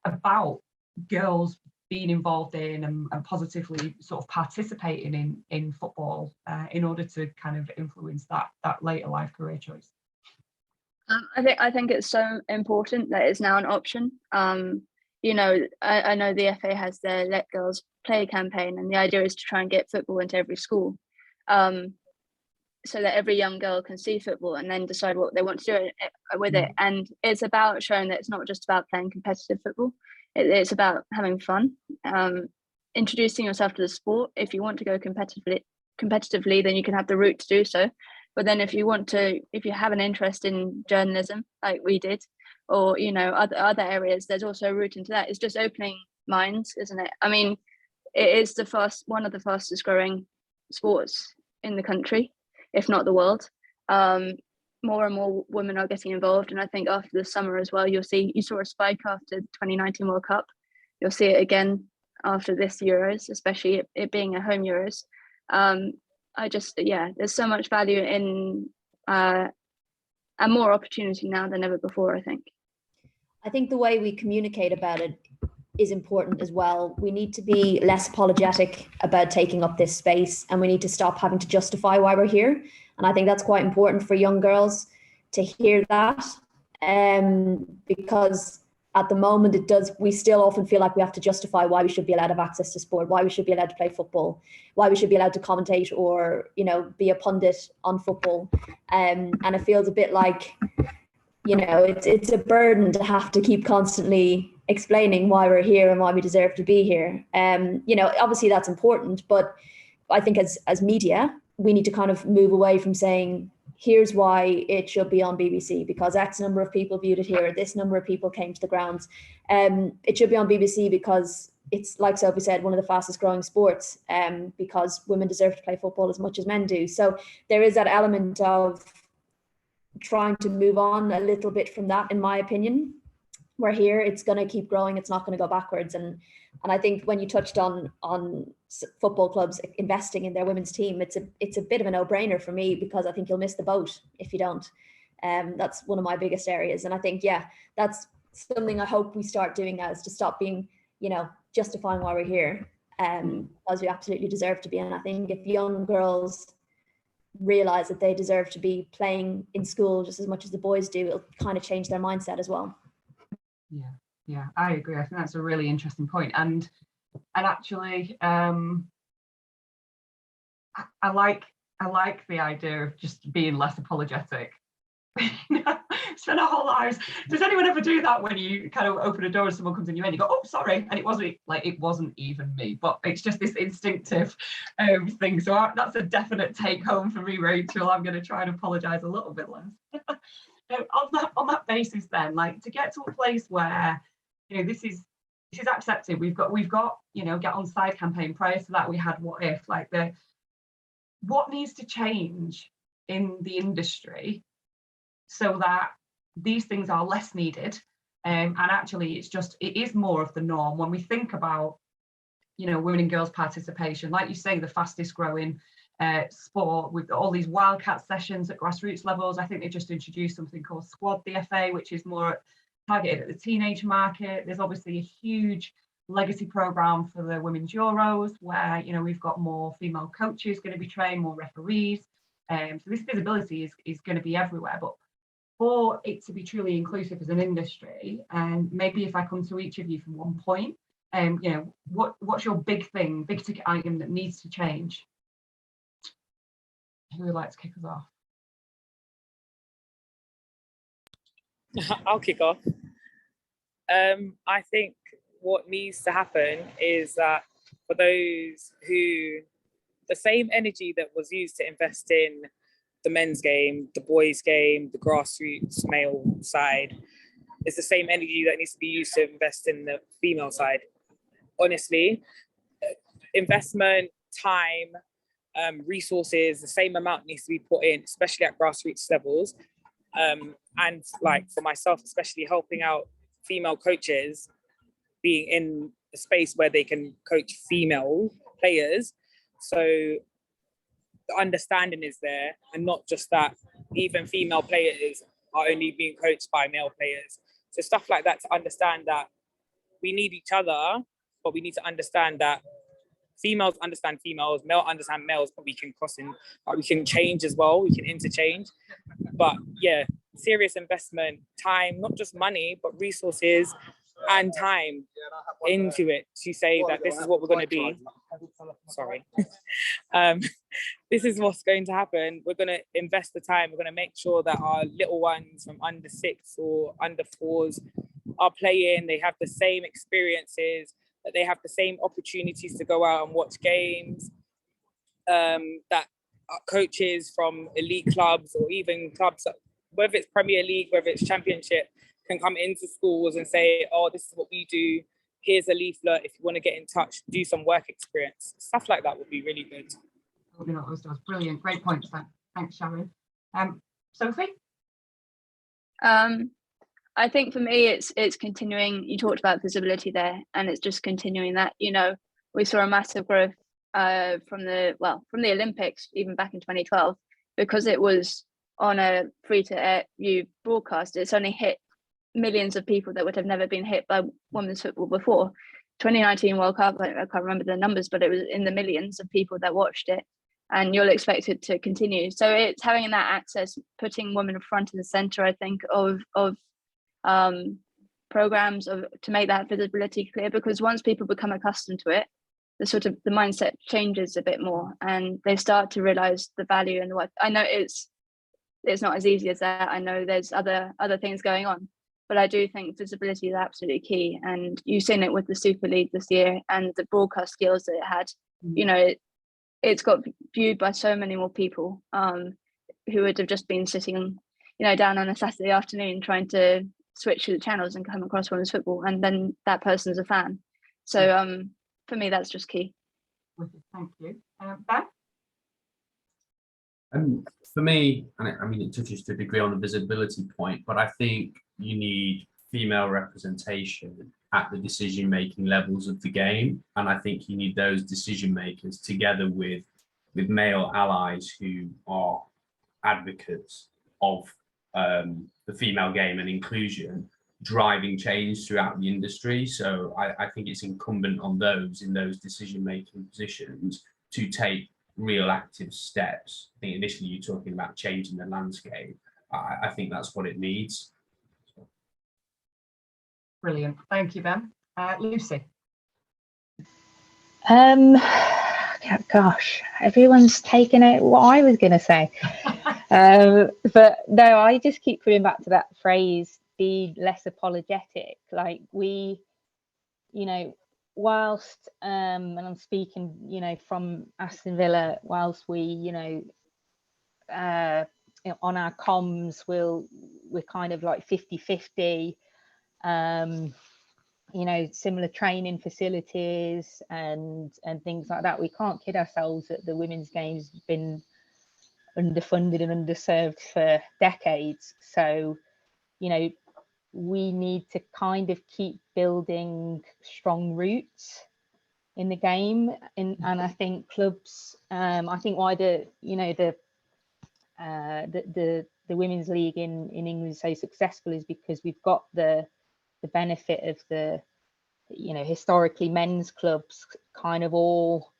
about girls being involved in and positively sort of participating in football in order to kind of influence that later life career choice. I think it's so important that it's now an option. You know, I know the FA has their Let Girls Play campaign, and the idea is to try and get football into every school. so that every young girl can see football and then decide what they want to do with it. And it's about showing that it's not just about playing competitive football. It's about having fun, introducing yourself to the sport. If you want to go competitively, then you can have the route to do so. But then if you have an interest in journalism, like we did, or, you know, other areas, there's also a route into that. It's just opening minds, isn't it? I mean, it is one of the fastest growing sports in the country, if not the world. More and more women are getting involved, and I think after the summer as well, you saw a spike after the 2019 World Cup. You'll see it again after this Euros, especially it being a home Euros. There's so much value in and more opportunity now than ever before, I think. I think the way we communicate about it is important as well. We need to be less apologetic about taking up this space, and we need to stop having to justify why we're here. And I think that's quite important for young girls to hear that, because at the moment we still often feel like we have to justify why we should be allowed to have access to sport, why we should be allowed to play football, why we should be allowed to commentate or, you know, be a pundit on football. And it feels a bit like, you know, it's a burden to have to keep constantly explaining why we're here and why we deserve to be here. You know, obviously that's important, but I think as media, we need to kind of move away from saying, here's why it should be on BBC, because X number of people viewed it here, this number of people came to the grounds. It should be on BBC because it's, like Sophie said, one of the fastest growing sports, because women deserve to play football as much as men do. So there is that element of trying to move on a little bit from that, in my opinion. We're here, it's going to keep growing, it's not going to go backwards. And I think when you touched on football clubs investing in their women's team, it's a bit of a no-brainer for me, because I think you'll miss the boat if you don't. That's one of my biggest areas. And I think, yeah, that's something I hope we start doing now, is to stop being, you know, justifying why we're here, because we absolutely deserve to be. And I think if young girls realize that they deserve to be playing in school just as much as the boys do, it'll kind of change their mindset as well. Yeah, I agree. I think that's a really interesting point. And actually, I like the idea of just being less apologetic. Spend our whole lives. Does anyone ever do that when you kind of open a door and someone comes in your end, you go, oh, sorry, and it wasn't even me, but it's just this instinctive thing. So that's a definite take home for me, Rachel. I'm going to try and apologize a little bit less. On that basis, then, like, to get to a place where, you know, this is accepted. We've got you know, Get On Side campaign. Prior to that, we had What If. Like, what needs to change in the industry so that these things are less needed, and actually it is more of the norm when we think about, you know, women and girls participation. Like you say, the fastest growing sport, with all these wildcat sessions at grassroots levels. I think they just introduced something called Squad DFA, which is more targeted at the teenage market. There's obviously a huge legacy program for the Women's Euros, where, you know, we've got more female coaches going to be trained, more referees. So this visibility is going to be everywhere. But for it to be truly inclusive as an industry, and maybe if I come to each of you from one point, you know, what's your big ticket item that needs to change? Who would like to kick us off? I'll kick off. I think what needs to happen is that for those who, the same energy that was used to invest in the men's game, the boys' game, the grassroots male side, is the same energy that needs to be used to invest in the female side. Honestly, investment, time, resources, the same amount needs to be put in, especially at grassroots levels. And like for myself, especially helping out female coaches, being in a space where they can coach female players. So the understanding is there, and not just that even female players are only being coached by male players. So stuff like that, to understand that we need each other, but we need to understand that females understand females, male understand males, but we can cross in, we can change as well, we can interchange. But yeah, serious investment, time, not just money, but resources and time into it to say that this is what we're going to be. sorry. This is what's going to happen. We're going to invest the time. We're going to make sure that our little ones from under 6 or under 4s are playing. They have the same experiences, that they have the same opportunities to go out and watch games, that coaches from elite clubs or even clubs, whether it's Premier League, whether it's Championship, can come into schools and say, oh, this is what we do. Here's a leaflet. If you want to get in touch, do some work experience. Stuff like that would be really good. Brilliant. Great points. Thanks, Sharon. Sophie? I think for me, it's continuing. You talked about visibility there, and it's just continuing that. You know, we saw a massive growth from the Olympics, even back in 2012, because it was on a free-to-air view broadcast. It's only hit millions of people that would have never been hit by women's football before. 2019 World Cup, I can't remember the numbers, but it was in the millions of people that watched it, and you'll expect it to continue. So it's having that access, putting women front and center, I think, of programs to make that visibility clear, because once people become accustomed to it, the mindset changes a bit more, and they start to realize the value and what. I know it's not as easy as that. I know there's other things going on, but I do think visibility is absolutely key. And you've seen it with the Super League this year and the broadcast skills that it had. You know, it's got viewed by so many more people who would have just been sitting, down on a Saturday afternoon trying to switch through the channels and come across women's football, and then that person's a fan. So for me, that's just key. Thank you. Ben? For me, and I mean, it touches to a degree on the visibility point, but I think you need female representation at the decision-making levels of the game. And I think you need those decision makers together with male allies who are advocates of the female game and inclusion, driving change throughout the industry. So I think it's incumbent on those in those decision-making positions to take real active steps. I think initially you're talking about changing the landscape. I think that's what it needs. Brilliant. Thank you, Ben. Lucy? Gosh, everyone's taken out what I was going to say. But no, I just keep coming back to that phrase, be less apologetic. Like whilst, and I'm speaking, from Aston Villa, whilst we, on our comms, we're kind of like 50-50, similar training facilities and things like that. We can't kid ourselves that the women's game's been underfunded and underserved for decades. So, we need to kind of keep building strong roots in the game. And I think clubs, I think why the women's league in England is so successful is because we've got the benefit of the historically men's clubs kind of all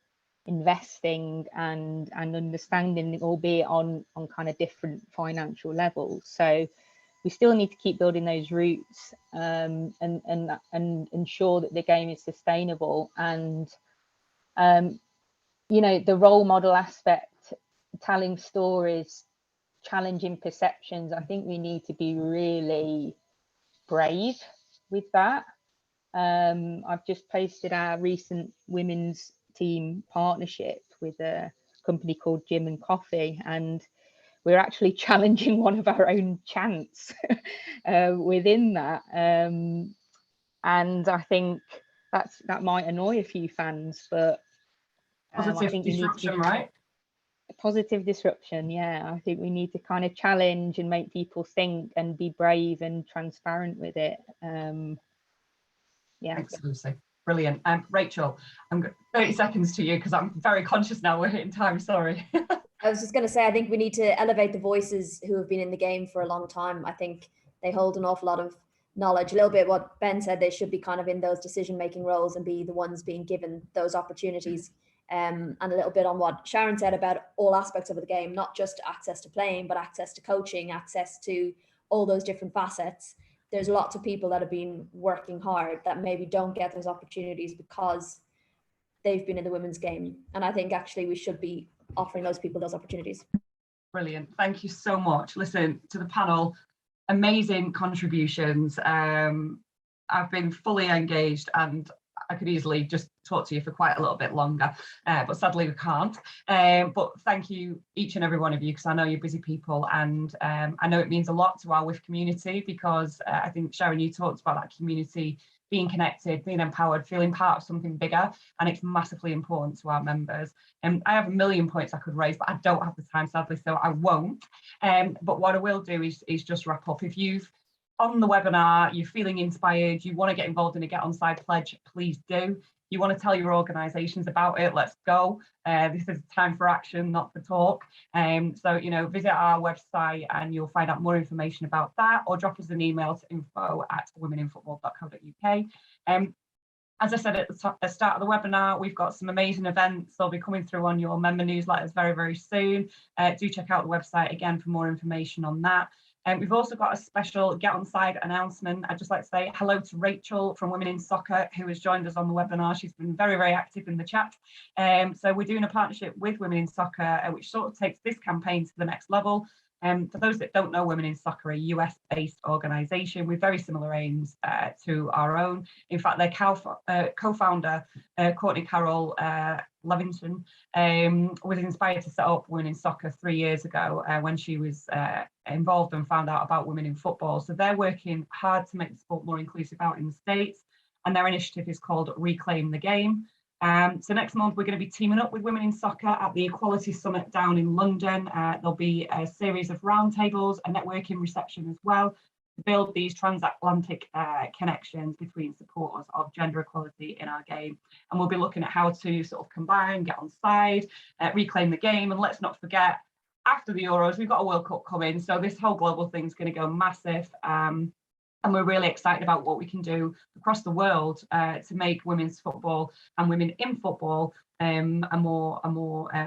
investing and understanding, albeit on kind of different financial levels. So we still need to keep building those roots and ensure that the game is sustainable. And the role model aspect, telling stories, challenging perceptions, I think we need to be really brave with that. I've just posted our recent women's team partnership with a company called Gym and Coffee, and we're actually challenging one of our own chants within that. And I think that might annoy a few fans, but positive I think disruption, right? Positive disruption, yeah. I think we need to kind of challenge and make people think and be brave and transparent with it. Yeah. Thanks, Lucy. Brilliant. Rachel, I'm got 30 seconds to you because I'm very conscious now we're hitting time. Sorry. I was just going to say, I think we need to elevate the voices who have been in the game for a long time. I think they hold an awful lot of knowledge. A little bit what Ben said, they should be kind of in those decision-making roles and be the ones being given those opportunities. And a little bit on what Sharon said about all aspects of the game, not just access to playing, but access to coaching, access to all those different facets. There's lots of people that have been working hard that maybe don't get those opportunities because they've been in the women's game. And I think actually we should be offering those people those opportunities. Brilliant. Thank you so much. Listen, to the panel, amazing contributions. I've been fully engaged, and I could easily just talk to you for quite a little bit longer, but sadly we can't. But thank you, each and every one of you, because I know you're busy people, and I know it means a lot to our WIF community, because I think, Sharon, you talked about that community being connected, being empowered, feeling part of something bigger, and it's massively important to our members. And I have a million points I could raise, but I don't have the time, sadly, so I won't. But what I will do is just wrap up. If you've on the webinar, you're feeling inspired, you want to get involved in a Get On Side pledge, please do. You want to tell your organisations about it, let's go. This is time for action, not for talk. So, you know, visit our website and you'll find out more information about that, or drop us an email to info@womeninfootball.co.uk. As I said at the start of the webinar, we've got some amazing events. They'll be coming through on your member newsletters very, very soon. Do check out the website again for more information on that. We've also got a special Get On Side announcement. I'd just like to say hello to Rachel from Women in Soccer, who has joined us on the webinar. She's been very, very active in the chat. So we're doing a partnership with Women in Soccer, which sort of takes this campaign to the next level. For those that don't know, Women in Soccer are a US-based organisation with very similar aims to our own. In fact, their co-founder, Courtney Carroll Levington, was inspired to set up Women in Soccer 3 years ago when she was involved and found out about women in football. So they're working hard to make the sport more inclusive out in the States, and their initiative is called Reclaim the Game. So next month, we're going to be teaming up with Women in Soccer at the Equality Summit down in London. There'll be a series of roundtables, a networking reception as well, to build these transatlantic connections between supporters of gender equality in our game. And we'll be looking at how to sort of combine, get on side, reclaim the game. And let's not forget, after the Euros, we've got a World Cup coming. So this whole global thing is going to go massive. And we're really excited about what we can do across the world to make women's football and women in football a more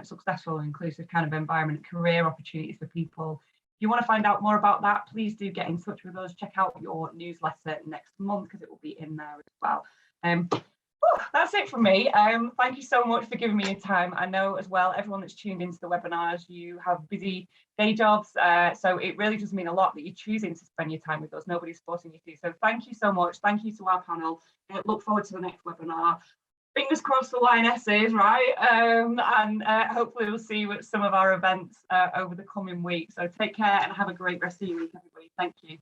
successful and inclusive kind of environment, career opportunities for people. If you want to find out more about that, please do get in touch with us. Check out your newsletter next month, because it will be in there as well. That's it from me. Thank you so much for giving me your time. I know as well, everyone that's tuned into the webinars, you have busy day jobs. So it really does mean a lot that you're choosing to spend your time with us. Nobody's forcing you to. So thank you so much. Thank you to our panel. Look forward to the next webinar. Fingers crossed for Lionesses, right? And hopefully we'll see you at some of our events over the coming weeks. So take care and have a great rest of your week, everybody. Thank you.